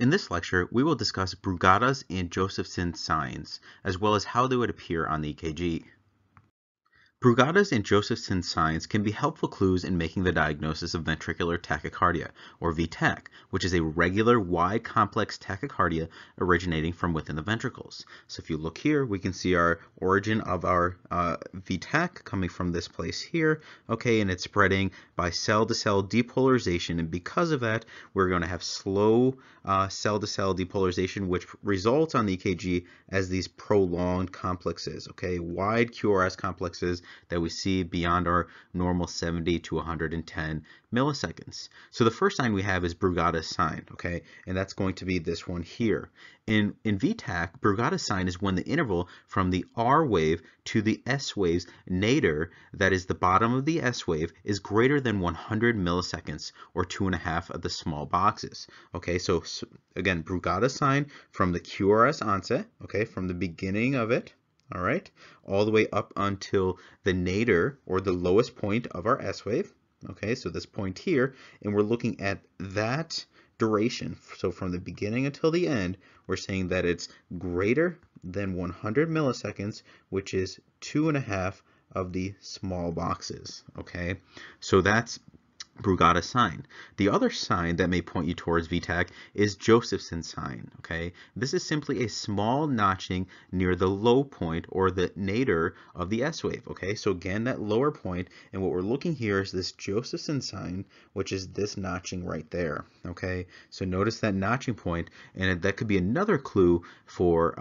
In this lecture, we will discuss Brugada's and Josephson signs, as well as how they would appear on the EKG. Brugada's and Josephson signs can be helpful clues in making the diagnosis of ventricular tachycardia, or VTach, which is a regular, wide, complex tachycardia originating from within the ventricles. So if you look here, we can see our origin of our VTach coming from this place here, okay, and it's spreading by cell-to-cell depolarization, and because of that, we're going to have slow cell-to-cell depolarization, which results on the EKG as these prolonged complexes, okay, wide QRS complexes that we see beyond our normal 70 to 110 milliseconds. So the first sign we have is Brugada's sign, okay, and that's going to be this one here. In VTach, Brugada's sign is when the interval from the R wave to the S wave's nadir, that is the bottom of the S wave, is greater than 100 milliseconds, or 2.5 of the small boxes. Okay, so again, Brugada's sign from the QRS onset, okay, from the beginning of it, all right, all the way up until the nadir, or the lowest point of our S wave. Okay, so this point here, and we're looking at that duration. So from the beginning until the end, we're saying that it's greater than 100 milliseconds, which is 2.5 of the small boxes. Okay, so that's Brugada's sign. The other sign that may point you towards VTach is Josephson's sign. Okay, this is simply a small notching near the low point, or the nadir of the S wave. Okay, so again, that lower point, and what we're looking here is this Josephson sign, which is this notching right there. Okay, so notice that notching point, and that could be another clue for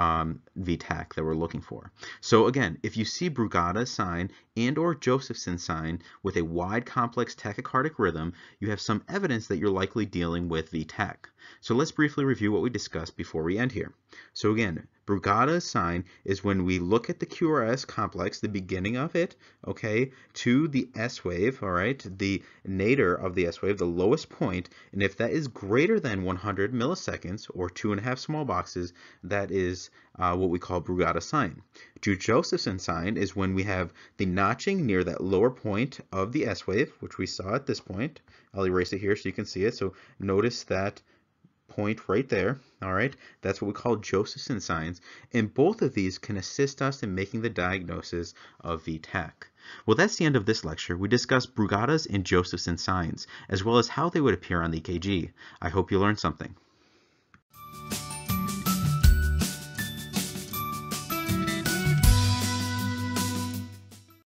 VTach that we're looking for. So again, if you see Brugada's sign and or Josephson sign with a wide complex tachycardic rhythm, you have some evidence that you're likely dealing with VTach. So let's briefly review what we discussed before we end here. So again, Brugada's sign is when we look at the QRS complex, the beginning of it, okay, to the S wave, all right, the nadir of the S wave, the lowest point, and if that is greater than 100 milliseconds, or 2.5 small boxes, that is what we call Brugada's sign. Josephson sign is when we have the notching near that lower point of the S wave, which we saw at this point. I'll erase it here so you can see it. So notice that point right there. All right, that's what we call Josephson signs, and both of these can assist us in making the diagnosis of VTach. Well, that's the end of this lecture. We discussed Brugada's and Josephson signs, as well as how they would appear on the EKG. I hope you learned something.